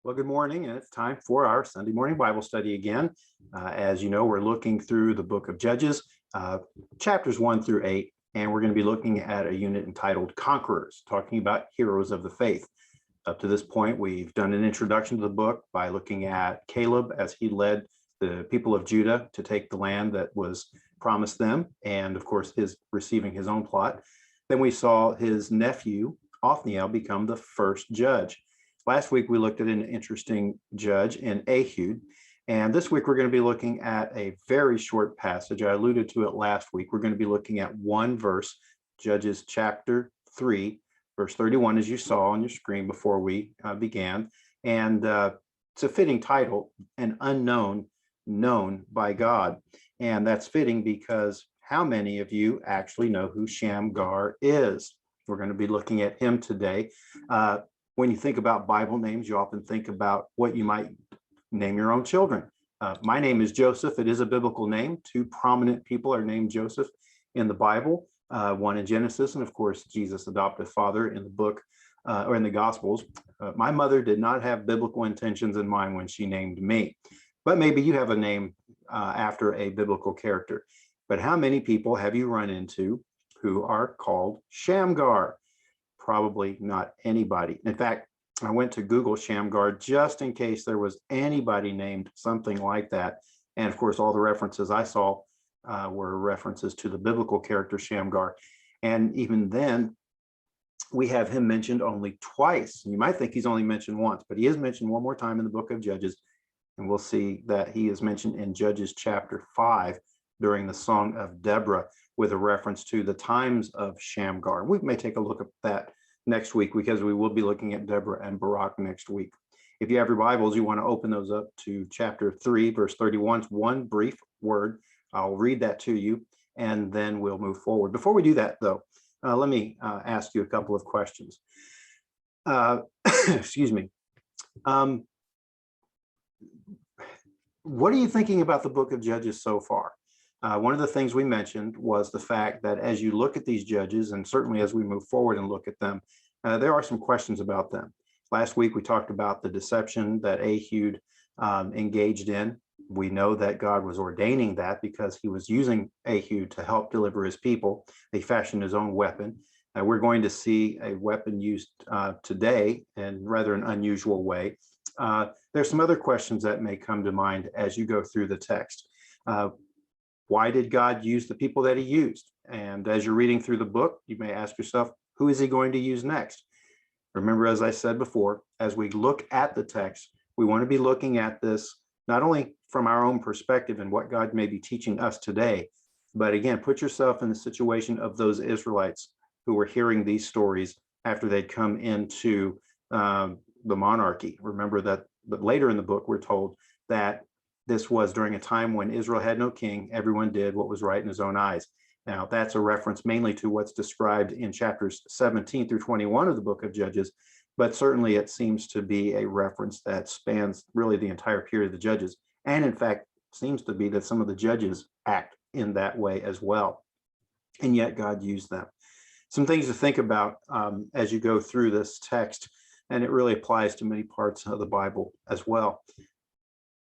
Well, good morning, and it's time for our Sunday morning Bible study again. As you know, we're looking through the book of Judges, chapters 1 through 8, and we're going to be looking at a unit entitled Conquerors, talking about heroes of the faith. Up to this point, we've done an introduction to the book by looking at Caleb as he led the people of Judah to take the land that was promised them, and of course, his receiving his own plot. Then we saw his nephew, Othniel, become the first judge. Last week, we looked at an interesting judge in Ehud, and this week we're going to be looking at a very short passage. I alluded to it last week. We're going to be looking at one verse, Judges chapter 3, verse 31, as you saw on your screen before we began. And it's a fitting title, An Unknown Known by God. And that's fitting because how many of you actually know who Shamgar is? We're going to be looking at him today. When you think about Bible names, you often think about what you might name your own children. My name is Joseph. It is a biblical name. Two prominent people are named Joseph in the Bible, one in Genesis, and of course, Jesus' adoptive father in the book or in the Gospels. My mother did not have biblical intentions in mind when she named me, but maybe you have a name after a biblical character. But how many people have you run into who are called Shamgar? Probably not anybody. In fact, I went to Google Shamgar just in case there was anybody named something like that. And of course, all the references I saw were references to the biblical character Shamgar. And even then, we have him mentioned only twice. You might think he's only mentioned once, but he is mentioned one more time in the book of Judges. And we'll see that he is mentioned in Judges chapter 5 during the Song of Deborah, with a reference to the times of Shamgar. We may take a look at that next week because we will be looking at Deborah and Barak next week. If you have your Bibles, you want to open those up to chapter 3, verse 31. It's one brief word. I'll read that to you, and then we'll move forward. Before we do that, though, let me ask you a couple of questions. Excuse me. What are you thinking about the book of Judges so far? One of the things we mentioned was the fact that as you look at these judges, and certainly as we move forward and look at them, there are some questions about them. Last week, we talked about the deception that Ehud engaged in. We know that God was ordaining that because he was using Ehud to help deliver his people. He fashioned his own weapon. We're going to see a weapon used today in rather an unusual way. There's some other questions that may come to mind as you go through the text. Why did God use the people that he used? And as you're reading through the book, you may ask yourself, who is he going to use next? Remember, as I said before, as we look at the text, we want to be looking at this not only from our own perspective and what God may be teaching us today, but again, put yourself in the situation of those Israelites who were hearing these stories after they'd come into the monarchy. Remember that later in the book, we're told that this was during a time when Israel had no king. Everyone did what was right in his own eyes. Now, that's a reference mainly to what's described in chapters 17 through 21 of the book of Judges, but certainly it seems to be a reference that spans really the entire period of the Judges. And in fact, seems to be that some of the judges act in that way as well. And yet God used them. Some things to think about as you go through this text, and it really applies to many parts of the Bible as well.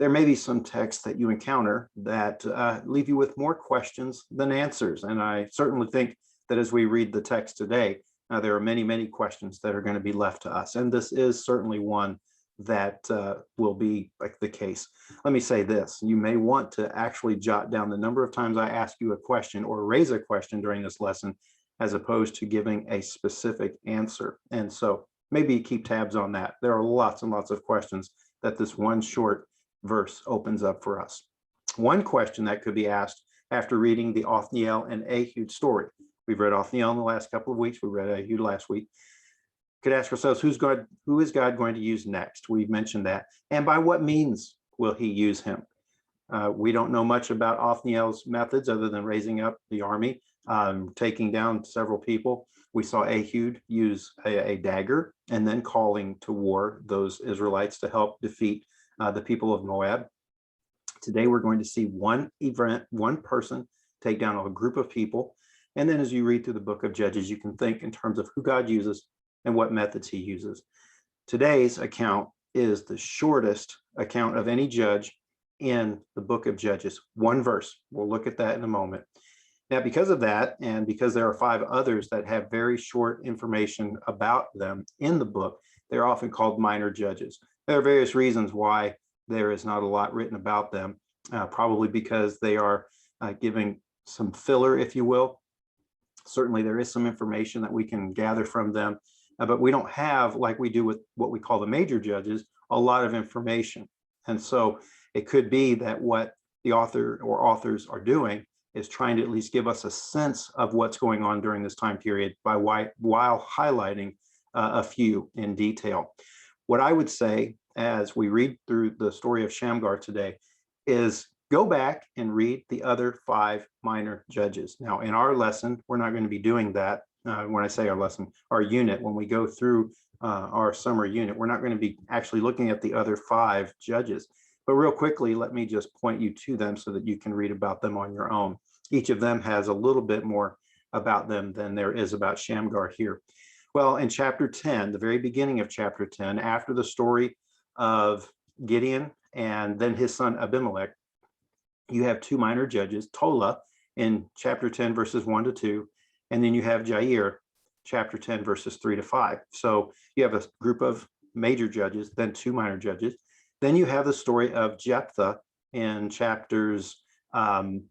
There may be some texts that you encounter that leave you with more questions than answers. And I certainly think that as we read the text today, there are many, many questions that are going to be left to us. And this is certainly one that will be like the case. Let me say this. You may want to actually jot down the number of times I ask you a question or raise a question during this lesson, as opposed to giving a specific answer. And so maybe keep tabs on that. There are lots and lots of questions that this one short verse opens up for us. One question that could be asked after reading the Othniel and Ehud story. We've read Othniel in the last couple of weeks. We read Ehud last week. Could ask ourselves, who is God going to use next? We've mentioned that. And by what means will he use him? We don't know much about Othniel's methods other than raising up the army, taking down several people. We saw Ehud use a dagger and then calling to war those Israelites to help defeat the people of Moab. Today, we're going to see one event, one person take down a group of people. And then as you read through the book of Judges, you can think in terms of who God uses and what methods he uses. Today's account is the shortest account of any judge in the book of Judges. One verse. We'll look at that in a moment. Now, because of that, and because there are 5 others that have very short information about them in the book, they're often called minor judges. There are various reasons why there is not a lot written about them, probably because they are giving some filler, if you will. Certainly there is some information that we can gather from them, but we don't have, like we do with what we call the major judges, a lot of information. And so it could be that what the author or authors are doing is trying to at least give us a sense of what's going on during this time period while highlighting a few in detail. What I would say as we read through the story of Shamgar today is go back and read the other 5 minor judges. Now, in our lesson, we're not going to be doing that. When I say our lesson, our unit, when we go through our summer unit, we're not going to be actually looking at the other 5 judges. But real quickly, let me just point you to them so that you can read about them on your own. Each of them has a little bit more about them than there is about Shamgar here. Well, in chapter 10, the very beginning of chapter 10, after the story of Gideon and then his son Abimelech, you have 2 minor judges, Tola in chapter 10, verses 1 to 2, and then you have Jair, chapter 10, verses 3 to 5. So you have a group of major judges, then 2 minor judges. Then you have the story of Jephthah in chapter 11.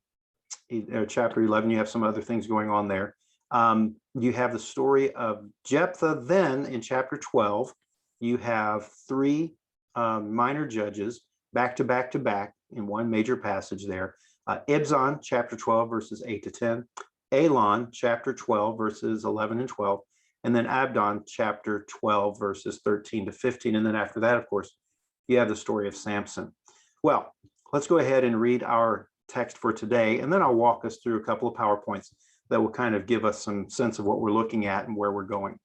You have some other things going on there. You have the story of Jephthah. Then in chapter 12, you have 3 minor judges back to back to back in one major passage there. Ibzan, chapter 12, verses 8 to 10. Elon, chapter 12, verses 11 and 12. And then Abdon, chapter 12, verses 13 to 15. And then after that, of course, you have the story of Samson. Well, let's go ahead and read our text for today, and then I'll walk us through a couple of PowerPoints that will kind of give us some sense of what we're looking at and where we're going.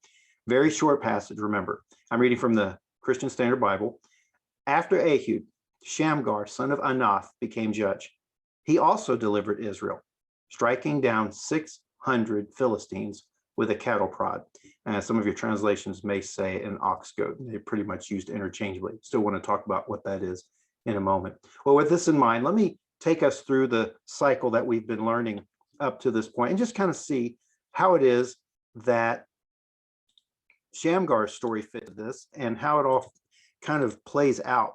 Very short passage, remember. I'm reading from the Christian Standard Bible. After Ehud, Shamgar, son of Anath, became judge. He also delivered Israel, striking down 600 Philistines with a cattle prod. Some of your translations may say an ox goad. They're pretty much used interchangeably. Still want to talk about what that is in a moment. Well, with this in mind, let me take us through the cycle that we've been learning up to this point and just kind of see how it is that Shamgar's story fits this and how it all kind of plays out.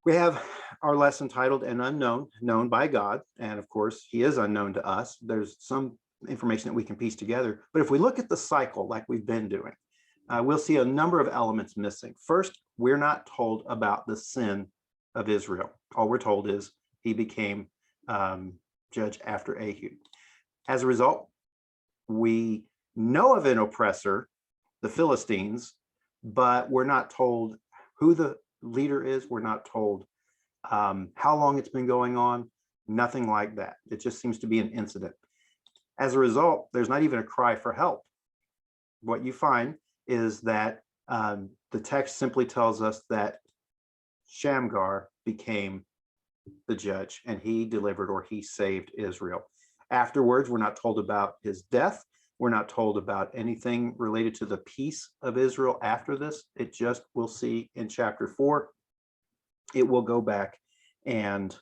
We have our lesson titled An Unknown, Known by God. And of course, he is unknown to us. There's some information that we can piece together. But if we look at the cycle like we've been doing, we'll see a number of elements missing. First, we're not told about the sin of Israel. All we're told is he became judge after Ehud. As a result, we know of an oppressor, the Philistines, but we're not told who the leader is. We're not told how long it's been going on, nothing like that. It just seems to be an incident. As a result, there's not even a cry for help. What you find is that the text simply tells us that Shamgar became the judge and he delivered or he saved Israel. Afterwards, we're not told about his death. We're not told about anything related to the peace of Israel after this. It just, we'll see in chapter 4, it will go back and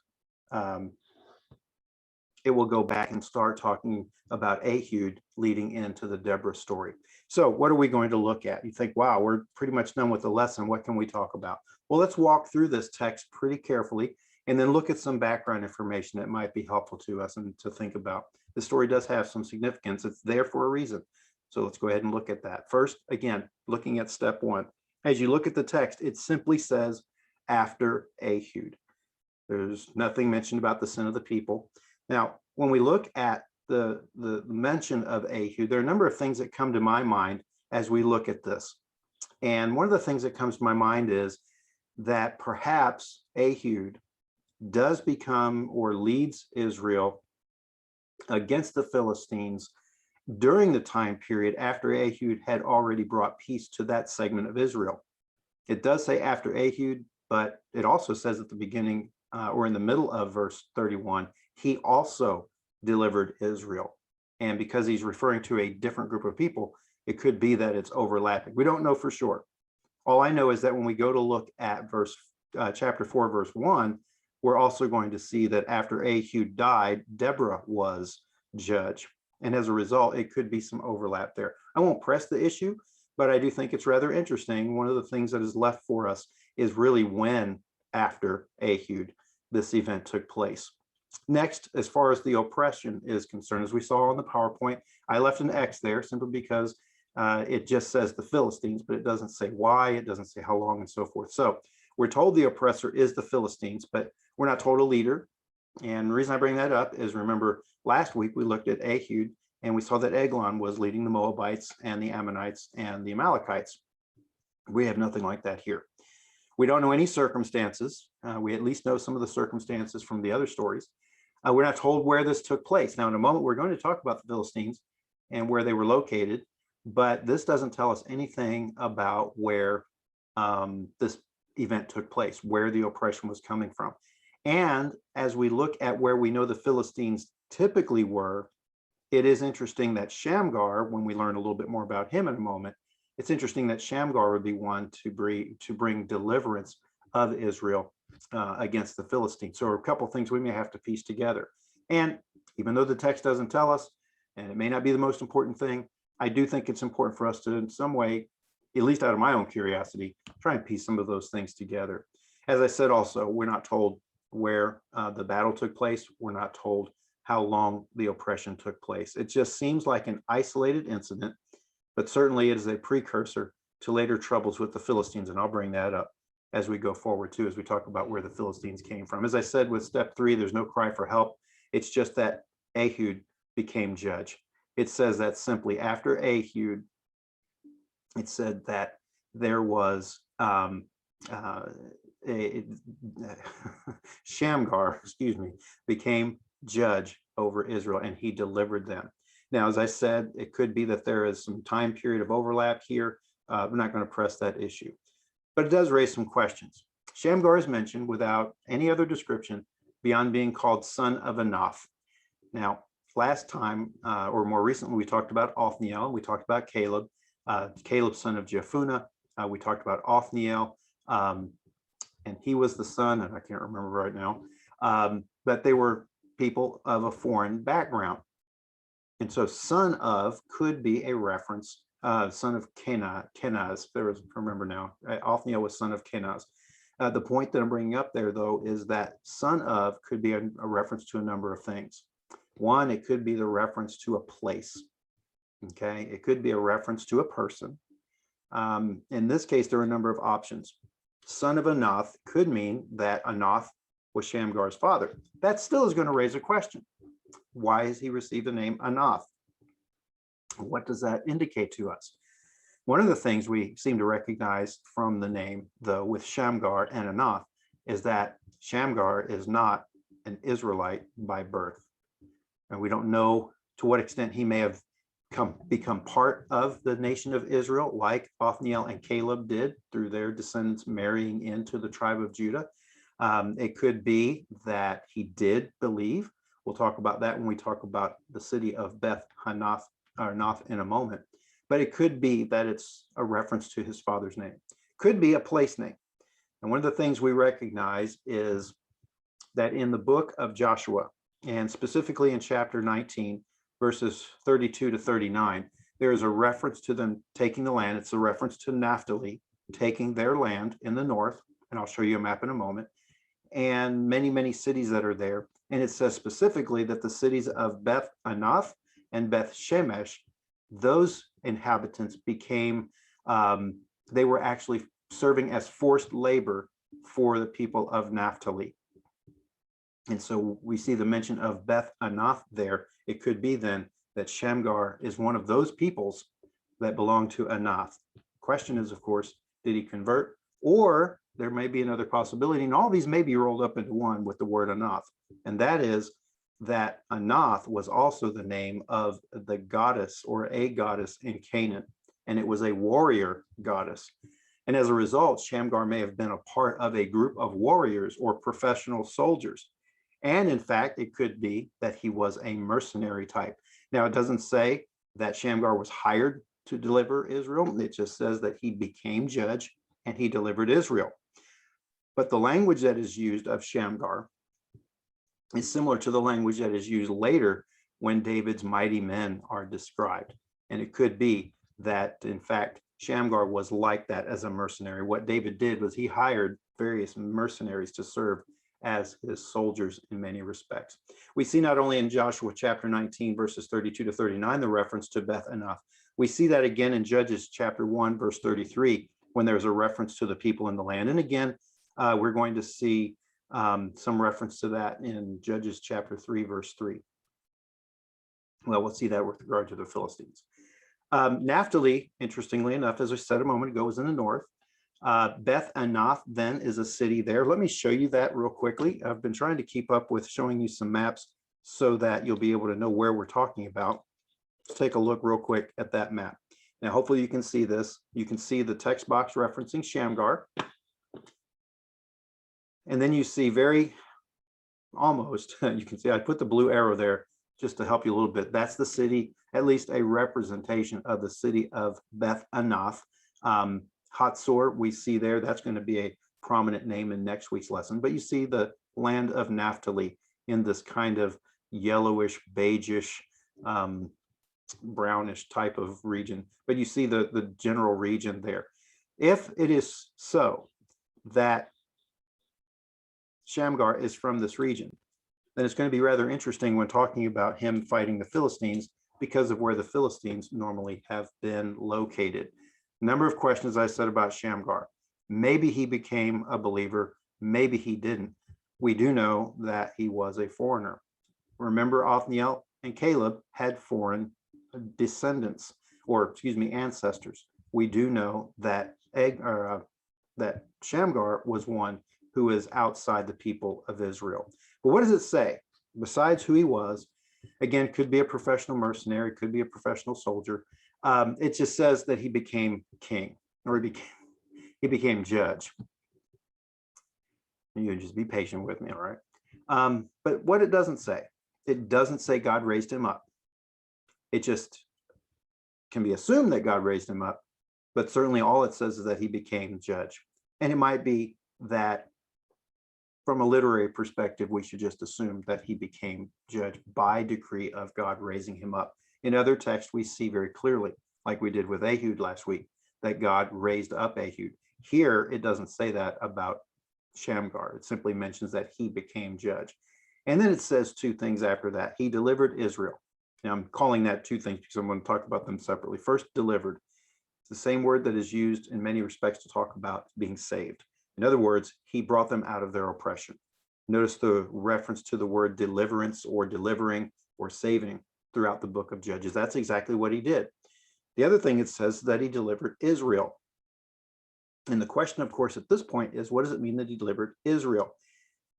start talking about Ehud leading into the Deborah story. So what are we going to look at? You think, wow, we're pretty much done with the lesson. What can we talk about? Well, let's walk through this text pretty carefully and then look at some background information that might be helpful to us and to think about. The story does have some significance. It's there for a reason. So let's go ahead and look at that. First, again, looking at step 1. As you look at the text, it simply says after Ehud. There's nothing mentioned about the sin of the people. Now, when we look at the mention of Ehud, there are a number of things that come to my mind as we look at this. And one of the things that comes to my mind is that perhaps Ehud does become or leads Israel against the Philistines during the time period after Ehud had already brought peace to that segment of Israel. It does say after Ehud, but it also says at the beginning or in the middle of verse 31, he also delivered Israel. And because he's referring to a different group of people, it could be that it's overlapping. We don't know for sure. All I know is that when we go to look at chapter 4, verse 1, we're also going to see that after Ehud died, Deborah was judge. And as a result, it could be some overlap there. I won't press the issue, but I do think it's rather interesting. One of the things that is left for us is really when after Ehud this event took place. Next, as far as the oppression is concerned, as we saw on the PowerPoint, I left an X there simply because it just says the Philistines, but it doesn't say why, it doesn't say how long, and so forth. So we're told the oppressor is the Philistines, but we're not told a leader. And the reason I bring that up is, remember, last week we looked at Ehud, and we saw that Eglon was leading the Moabites and the Ammonites and the Amalekites. We have nothing like that here. We don't know any circumstances. We at least know some of the circumstances from the other stories. We're not told where this took place. Now, in a moment, we're going to talk about the Philistines and where they were located, but this doesn't tell us anything about where this event took place, where the oppression was coming from. And as we look at where we know the Philistines typically were, it is interesting that Shamgar, when we learn a little bit more about him in a moment, it's interesting that Shamgar would be one to bring deliverance of Israel against the Philistines. So a couple of things we may have to piece together. And even though the text doesn't tell us, and it may not be the most important thing, I do think it's important for us to, in some way, at least out of my own curiosity, try and piece some of those things together. As I said, also, we're not told where the battle took place. We're not told how long the oppression took place. It just seems like an isolated incident, but certainly it is a precursor to later troubles with the Philistines. And I'll bring that up as we go forward too, as we talk about where the Philistines came from. As I said, with step 3, there's no cry for help. It's just that Ehud became judge. It says that simply after Ehud, it said that there was Shamgar, became judge over Israel, and he delivered them. Now, as I said, it could be that there is some time period of overlap here. We're not going to press that issue, but it does raise some questions. Shamgar is mentioned without any other description beyond being called son of Anath. Now, last time, or more recently, we talked about Othniel, and we talked about Caleb, son of Jephunneh. We talked about Othniel, and he was the son, and I can't remember right now, but they were people of a foreign background. And so son of could be a reference, son of Kenaz. Remember now, Othniel was son of Kenaz. The point that I'm bringing up there, though, is that son of could be a reference to a number of things. One, it could be the reference to a place. Okay, it could be a reference to a person. In this case, there are a number of options. Son of Anath could mean that Anath was Shamgar's father. That still is going to raise a question. Why has he received the name Anath? What does that indicate to us? One of the things we seem to recognize from the name, though, with Shamgar and Anath, is that Shamgar is not an Israelite by birth. And we don't know to what extent he may have become part of the nation of Israel, like Othniel and Caleb did through their descendants marrying into the tribe of Judah. It could be that he did believe. We'll talk about that when we talk about the city of Beth Hanath or Noth in a moment. But it could be that it's a reference to his father's name. Could be a place name. And one of the things we recognize is that in the book of Joshua, and specifically in chapter 19, verses 32 to 39, there is a reference to them taking the land. It's a reference to Naphtali taking their land in the north, and I'll show you a map in a moment, and many, many cities that are there. And it says specifically that the cities of Beth Anath and Beth Shemesh, those inhabitants became, they were actually serving as forced labor for the people of Naphtali. And so we see the mention of Beth Anath there. It could be then that Shamgar is one of those peoples that belong to Anath. Question is, of course, did he convert? Or there may be another possibility, and all these may be rolled up into one with the word Anath, and that is that Anath was also the name of the goddess or a goddess in Canaan, and it was a warrior goddess. And as a result, Shamgar may have been a part of a group of warriors or professional soldiers. And in fact, it could be that he was a mercenary type. Now, it doesn't say that Shamgar was hired to deliver Israel. It just says that he became judge and he delivered Israel. But the language that is used of Shamgar is similar to the language that is used later when David's mighty men are described. And it could be that, in fact, Shamgar was like that as a mercenary. What David did was he hired various mercenaries to serve as his soldiers in many respects. We see not only in Joshua chapter 19, verses 32 to 39, the reference to Beth Anath. We see that again in Judges chapter 1, verse 33, when there's a reference to the people in the land. And again, we're going to see some reference to that in Judges chapter 3, verse 3. Well, we'll see that with regard to the Philistines. Naphtali, interestingly enough, as I said a moment ago, was in the north. Beth Anath then is a city there. Let me show you that real quickly. I've been trying to keep up with showing you some maps so that you'll be able to know where we're talking about. Let's take a look real quick at that map. Now, hopefully you can see this. You can see the text box referencing Shamgar. And then you see you can see I put the blue arrow there just to help you a little bit. That's the city, at least a representation of the city of Beth Anath. Hatzor, we see there, that's going to be a prominent name in next week's lesson. But you see the land of Naphtali in this kind of yellowish, beigeish, brownish type of region. But you see the general region there. If it is so that Shamgar is from this region, then it's going to be rather interesting when talking about him fighting the Philistines because of where the Philistines normally have been located. Number of questions I said about Shamgar. Maybe he became a believer, maybe he didn't. We do know that he was a foreigner. Remember, Othniel and Caleb had foreign descendants, ancestors. We do know that Shamgar was one who is outside the people of Israel. But what does it say? Besides who he was, again, could be a professional mercenary, could be a professional soldier. It just says that he became king, or he became judge. You just be patient with me, all right? But what it doesn't say God raised him up. It just can be assumed that God raised him up, but certainly all it says is that he became judge. And it might be that from a literary perspective, we should just assume that he became judge by decree of God raising him up. In other texts, we see very clearly, like we did with Ehud last week, that God raised up Ehud. Here, it doesn't say that about Shamgar. It simply mentions that he became judge. And then it says two things after that. He delivered Israel. Now, I'm calling that two things because I'm going to talk about them separately. First, delivered. It's the same word that is used in many respects to talk about being saved. In other words, he brought them out of their oppression. Notice the reference to the word deliverance or delivering or saving throughout the book of Judges. That's exactly what he did. The other thing it says that he delivered Israel. And the question, of course, at this point is, what does it mean that he delivered Israel?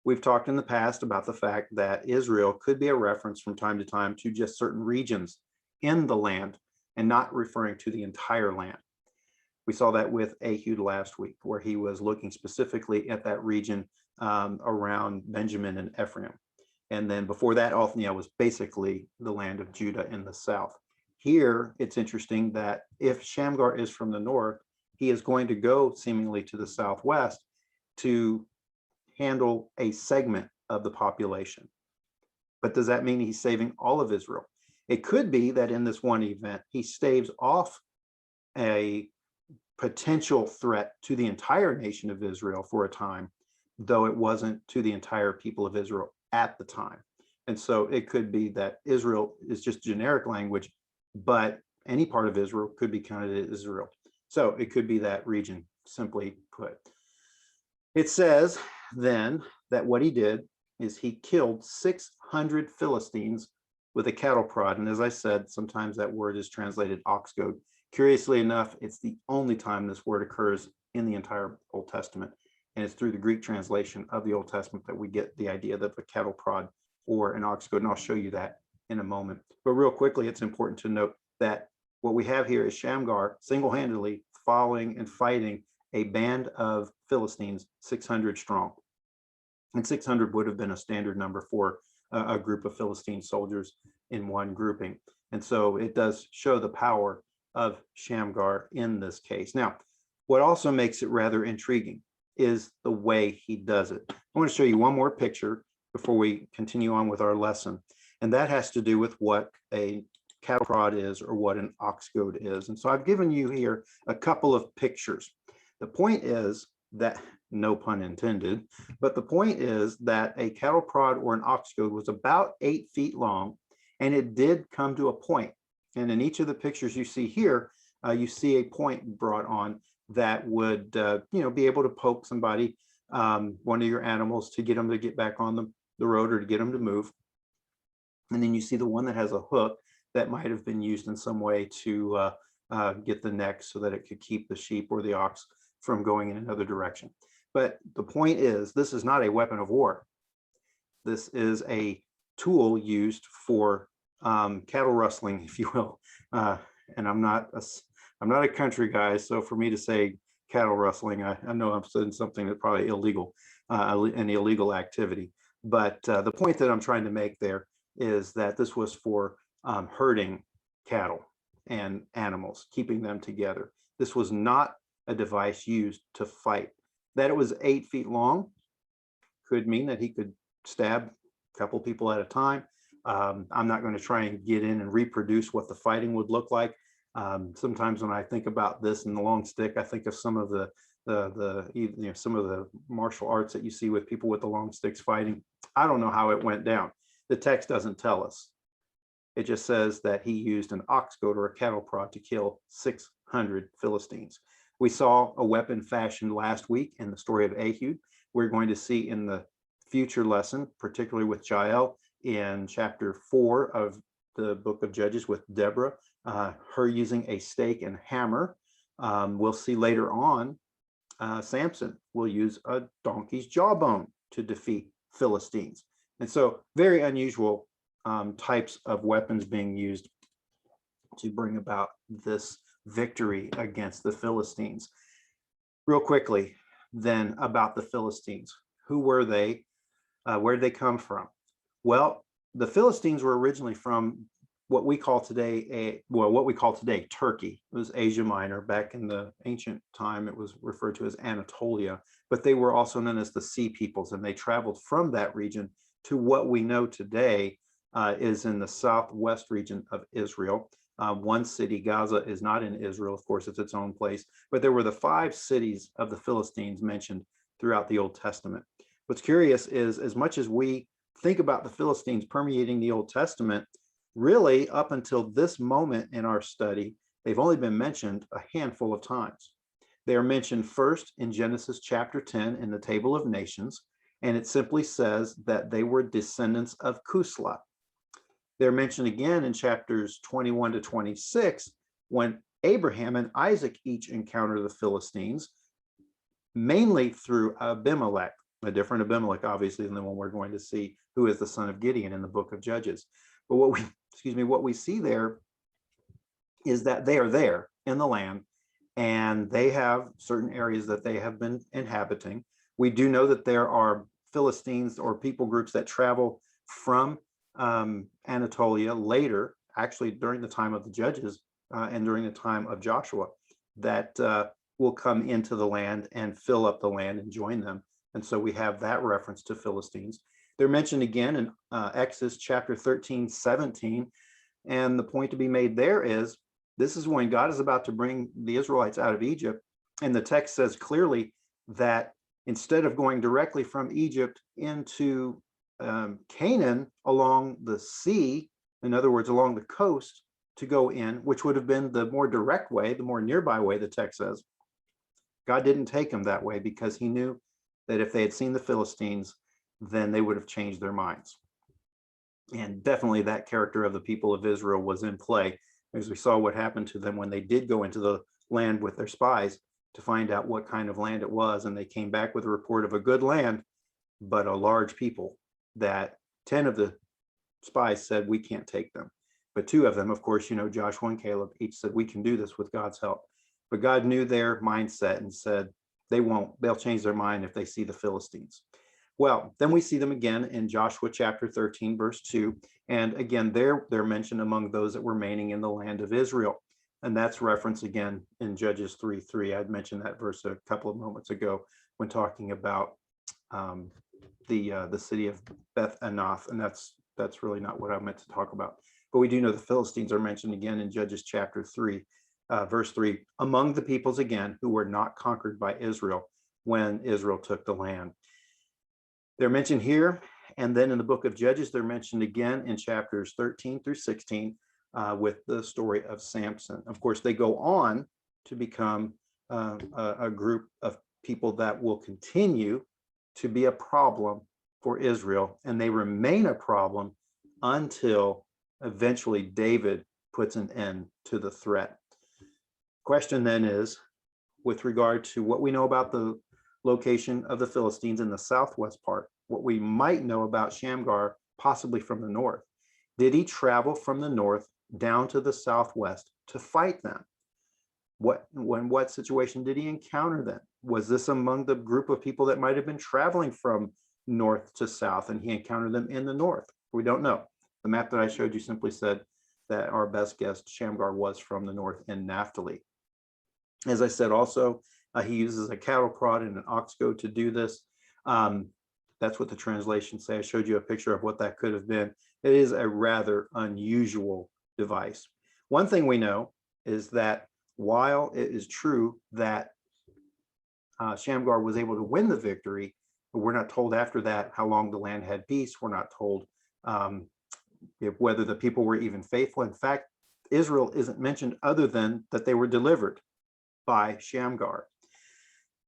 We've talked in the past about the fact that Israel could be a reference from time to time to just certain regions in the land and not referring to the entire land. We saw that with Ehud last week, where he was looking specifically at that region around Benjamin and Ephraim. And then before that, Othniel was basically the land of Judah in the south. Here, it's interesting that if Shamgar is from the north, he is going to go seemingly to the southwest to handle a segment of the population. But does that mean he's saving all of Israel? It could be that in this one event, he staves off a potential threat to the entire nation of Israel for a time, though it wasn't to the entire people of Israel at the time. And so it could be that Israel is just generic language, but any part of Israel could be counted as Israel. So it could be that region, simply put. It says then that what he did is he killed 600 Philistines with a cattle prod. And as I said, sometimes that word is translated ox goad. Curiously enough, it's the only time this word occurs in the entire Old Testament. And it's through the Greek translation of the Old Testament that we get the idea that the cattle prod or an ox goad. And I'll show you that in a moment. But real quickly, it's important to note that what we have here is Shamgar single-handedly following and fighting a band of Philistines, 600 strong. And 600 would have been a standard number for a group of Philistine soldiers in one grouping. And so it does show the power of Shamgar in this case. Now, What also makes it rather intriguing is the way he does it. I want to show you one more picture before we continue on with our lesson. And that has to do with what a cattle prod is or what an ox goad is. And so I've given you here a couple of pictures. The point is that, no pun intended, but the point is that a cattle prod or an ox goad was about 8 feet long, and it did come to a point. And in each of the pictures you see here, you see a point brought on that would be able to poke somebody, one of your animals, to get them to get back on the road or to get them to move. And then you see the one that has a hook that might have been used in some way to get the neck so that it could keep the sheep or the ox from going in another direction. But the point is, this is not a weapon of war. This is a tool used for cattle rustling, if you will. And I'm not a country guy, so for me to say cattle rustling, I know I'm saying something that's probably illegal, an illegal activity. But the point that I'm trying to make there is that this was for herding cattle and animals, keeping them together. This was not a device used to fight. That it was 8 feet long could mean that he could stab a couple people at a time. I'm not going to try and get in and reproduce what the fighting would look like. Sometimes when I think about this and the long stick, I think of some of some of the martial arts that you see with people with the long sticks fighting. I don't know how it went down. The text doesn't tell us. It just says that he used an ox goad or a cattle prod to kill 600 Philistines. We saw a weapon fashioned last week in the story of Ehud. We're going to see in the future lesson, particularly with Jael in chapter 4 of the book of Judges with Deborah, her using a stake and hammer. We'll see later on, Samson will use a donkey's jawbone to defeat Philistines. And so very unusual types of weapons being used to bring about this victory against the Philistines. Real quickly then about the Philistines. Who were they? Where did they come from? Well, the Philistines were originally from what we call today Turkey. It was Asia Minor. Back in the ancient time, it was referred to as Anatolia, but they were also known as the Sea Peoples, and they traveled from that region to what we know today is in the southwest region of Israel. One city, Gaza, is not in Israel. Of course, it's its own place, but there were the 5 cities of the Philistines mentioned throughout the Old Testament. What's curious is, as much as we think about the Philistines permeating the Old Testament, really up until this moment in our study, they've only been mentioned a handful of times. They are mentioned first in Genesis chapter 10 in the Table of Nations, and it simply says that they were descendants of Kusla. They're mentioned again in chapters 21 to 26 when Abraham and Isaac each encounter the Philistines, mainly through Abimelech, a different Abimelech, obviously, than the one we're going to see, who is the son of Gideon in the book of Judges. But what we see there is that they are there in the land, and they have certain areas that they have been inhabiting. We do know that there are Philistines or people groups that travel from Anatolia later, actually during the time of the Judges and during the time of Joshua, that will come into the land and fill up the land and join them. And so we have that reference to Philistines. They're mentioned again in Exodus chapter 13, 17. And the point to be made there is, this is when God is about to bring the Israelites out of Egypt. And the text says clearly that instead of going directly from Egypt into Canaan along the sea, in other words, along the coast to go in, which would have been the more direct way, the more nearby way, the text says, God didn't take them that way because he knew that if they had seen the Philistines, then they would have changed their minds. And definitely that character of the people of Israel was in play, as we saw what happened to them when they did go into the land with their spies to find out what kind of land it was. And they came back with a report of a good land, but a large people, that 10 of the spies said, we can't take them. But 2 of them, of course, Joshua and Caleb, each said, we can do this with God's help. But God knew their mindset and said, they'll change their mind if they see the Philistines. Well, then we see them again in Joshua chapter 13, verse 2. And again, they're mentioned among those that were remaining in the land of Israel. And that's referenced again in Judges 3:3. I'd mentioned that verse a couple of moments ago when talking about the city of Beth Anath, and that's really not what I meant to talk about. But we do know the Philistines are mentioned again in Judges chapter 3, verse 3, among the peoples again who were not conquered by Israel when Israel took the land. They're mentioned here, and then in the book of Judges, they're mentioned again in chapters 13 through 16 with the story of Samson. Of course, they go on to become a group of people that will continue to be a problem for Israel, and they remain a problem until eventually David puts an end to the threat. Question then is, with regard to what we know about the location of the Philistines in the southwest part, what we might know about Shamgar, possibly from the north. Did he travel from the north down to the southwest to fight them? What situation did he encounter them? Was this among the group of people that might have been traveling from north to south and he encountered them in the north? We don't know. The map that I showed you simply said that our best guess, Shamgar, was from the north in Naphtali. As I said, also, he uses a cattle prod and an ox goad to do this. That's what the translations say. I showed you a picture of what that could have been. It is a rather unusual device. One thing we know is that while it is true that Shamgar was able to win the victory, but we're not told after that how long the land had peace. We're not told whether the people were even faithful. In fact, Israel isn't mentioned other than that they were delivered by Shamgar.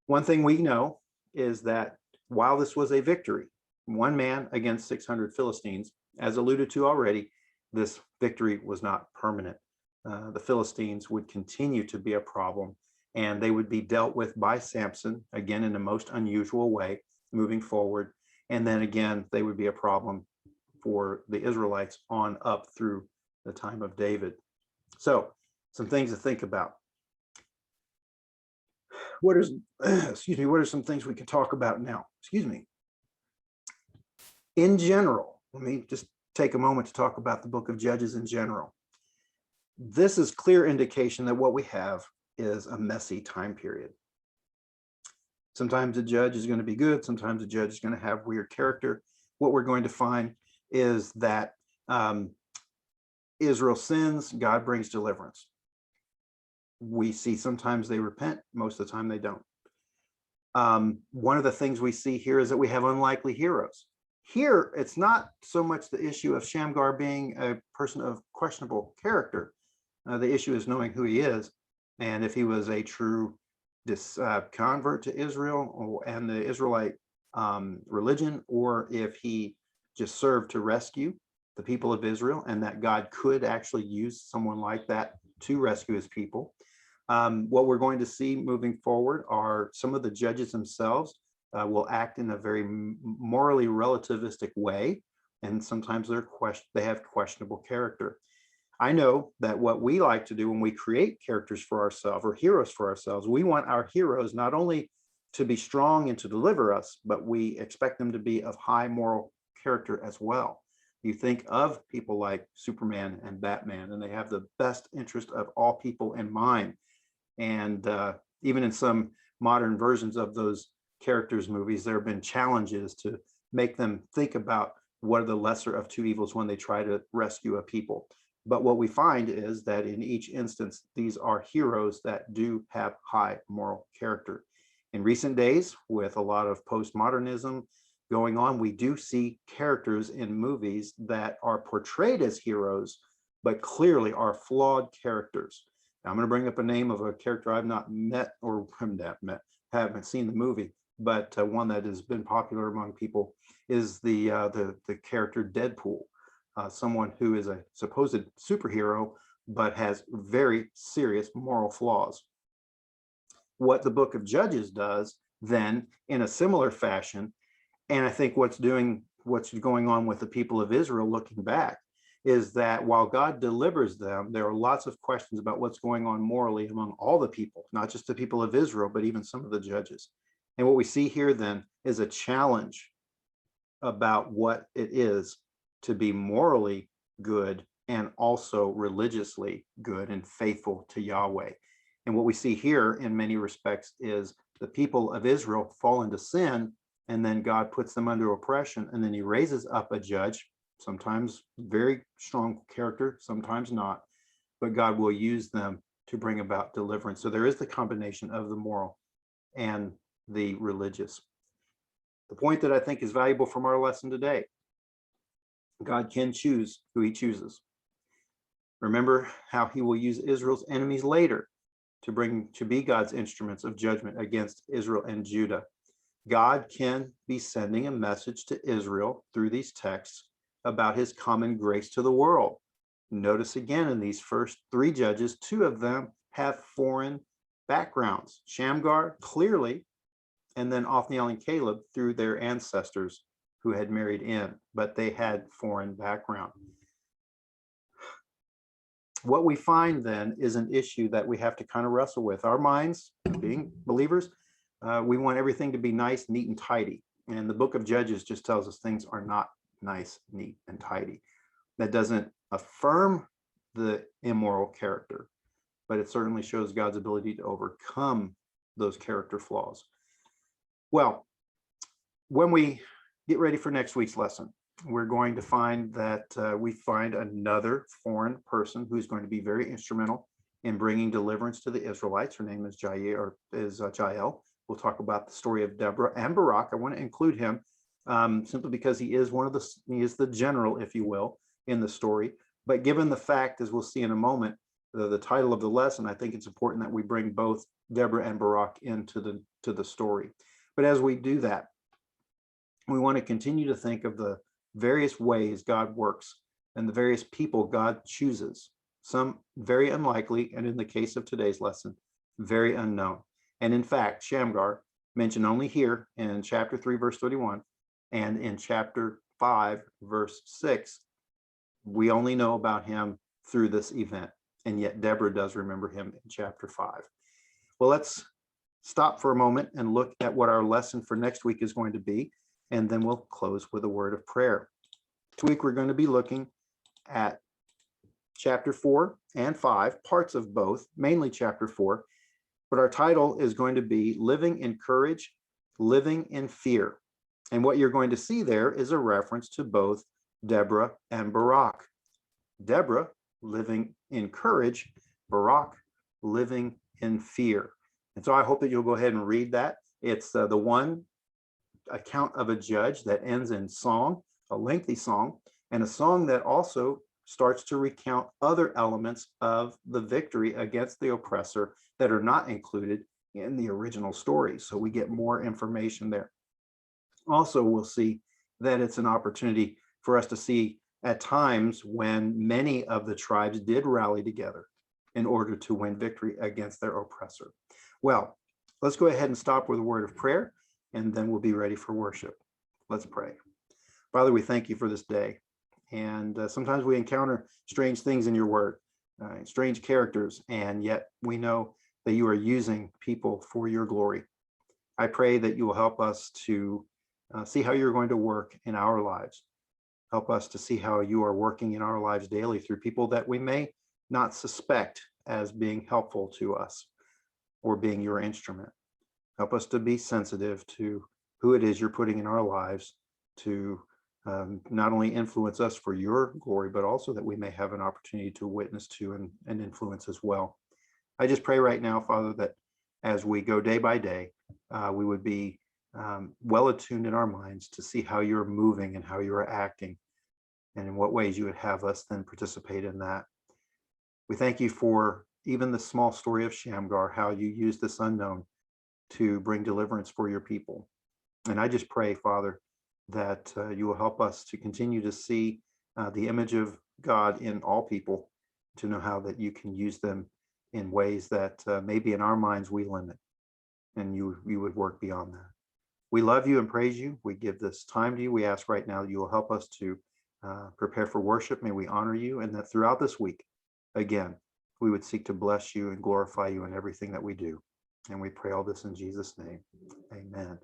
One thing we know is that while this was a victory, one man against 600 Philistines, as alluded to already, this victory was not permanent. The Philistines would continue to be a problem, and they would be dealt with by Samson, again, in a most unusual way, moving forward. And then again, they would be a problem for the Israelites on up through the time of David. So, some things to think about. What are some things we can talk about now? In general, let me just take a moment to talk about the book of Judges in general. This is clear indication that what we have is a messy time period. Sometimes a judge is going to be good. Sometimes a judge is going to have weird character. What we're going to find is that Israel sins, God brings deliverance. We see sometimes they repent, most of the time they don't. One of the things we see here is that we have unlikely heroes. Here, it's not so much the issue of Shamgar being a person of questionable character. The issue is knowing who he is, and if he was a true convert to Israel and the Israelite religion, or if he just served to rescue the people of Israel, and that God could actually use someone like that to rescue his people. What we're going to see moving forward are some of the judges themselves will act in a very morally relativistic way, and sometimes they have questionable character. I know that what we like to do when we create characters for ourselves or heroes for ourselves, we want our heroes not only to be strong and to deliver us, but we expect them to be of high moral character as well. You think of people like Superman and Batman, and they have the best interest of all people in mind. And even in some modern versions of those characters' movies, there have been challenges to make them think about what are the lesser of two evils when they try to rescue a people. But what we find is that in each instance, these are heroes that do have high moral character. In recent days, with a lot of postmodernism going on, we do see characters in movies that are portrayed as heroes, but clearly are flawed characters. Now, I'm going to bring up a name of a character I've not met or haven't seen the movie, but one that has been popular among people is the character Deadpool. Someone who is a supposed superhero, but has very serious moral flaws. What the book of Judges does then, in a similar fashion, and I think what's going on with the people of Israel looking back, is that while God delivers them, there are lots of questions about what's going on morally among all the people, not just the people of Israel, but even some of the judges. And what we see here then is a challenge about what it is to be morally good and also religiously good and faithful to Yahweh. And what we see here in many respects is the people of Israel fall into sin, and then God puts them under oppression, and then he raises up a judge, sometimes very strong character, sometimes not, but God will use them to bring about deliverance. So there is the combination of the moral and the religious. The point that I think is valuable from our lesson today: God can choose who he chooses. Remember how he will use Israel's enemies later to be God's instruments of judgment against Israel and Judah. God can be sending a message to Israel through these texts about his common grace to the world. Notice again, in these first three judges, two of them have foreign backgrounds. Shamgar, clearly, and then Othniel and Caleb through their ancestors who had married in, but they had foreign background. What we find then is an issue that we have to kind of wrestle with. Our minds, being believers, we want everything to be nice, neat, and tidy. And the book of Judges just tells us things are not nice, neat, and tidy. That doesn't affirm the immoral character, but it certainly shows God's ability to overcome those character flaws. Well, when we get ready for next week's lesson, we're going to find that we find another foreign person who's going to be very instrumental in bringing deliverance to the Israelites. Her name is Jael. We'll talk about the story of Deborah and Barak. I want to include him simply because he is the general, if you will, in the story. But given the fact, as we'll see in a moment, the title of the lesson, I think it's important that we bring both Deborah and Barak into the story. But as we do that, we want to continue to think of the various ways God works and the various people God chooses, some very unlikely, and in the case of today's lesson, very unknown. And in fact, Shamgar, mentioned only here in chapter 3, verse 31, and in chapter 5, verse 6, we only know about him through this event. And yet Deborah does remember him in chapter 5. Well, let's stop for a moment and look at what our lesson for next week is going to be, and then we'll close with a word of prayer. This week, we're going to be looking at chapter 4 and 5, parts of both, mainly chapter 4, but our title is going to be Living in Courage, Living in Fear. And what you're going to see there is a reference to both Deborah and Barak. Deborah living in courage, Barak living in fear. And so I hope that you'll go ahead and read that. It's the one account of a judge that ends in song, a lengthy song, and a song that also starts to recount other elements of the victory against the oppressor that are not included in the original story. So we get more information there. Also, we'll see that it's an opportunity for us to see at times when many of the tribes did rally together in order to win victory against their oppressor. Well, let's go ahead and stop with a word of prayer, and then we'll be ready for worship. Let's pray. Father, we thank you for this day. And sometimes we encounter strange things in your word, strange characters, and yet we know that you are using people for your glory. I pray that you will help us to see how you're going to work in our lives. Help us to see how you are working in our lives daily through people that we may not suspect as being helpful to us or being your instrument. Help us to be sensitive to who it is you're putting in our lives to not only influence us for your glory, but also that we may have an opportunity to witness to and influence as well. I just pray right now, Father, that as we go day by day, we would be well attuned in our minds to see how you're moving and how you're acting and in what ways you would have us then participate in that. We thank you for even the small story of Shamgar, how you used this unknown to bring deliverance for your people. And I just pray, Father, that you will help us to continue to see the image of God in all people, to know how that you can use them in ways that maybe in our minds we limit, and you would work beyond that. We love you and praise you. We give this time to you. We ask right now that you will help us to prepare for worship. May we honor you, and that throughout this week, again, we would seek to bless you and glorify you in everything that we do. And we pray all this in Jesus' name. Amen.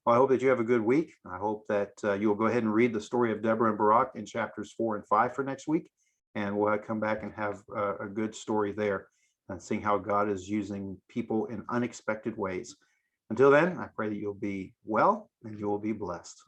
Well, I hope that you have a good week. I hope that you will go ahead and read the story of Deborah and Barak in chapters 4 and 5 for next week. and we'll come back and have a good story there and seeing how God is using people in unexpected ways. Until then, I pray that you'll be well and you will be blessed.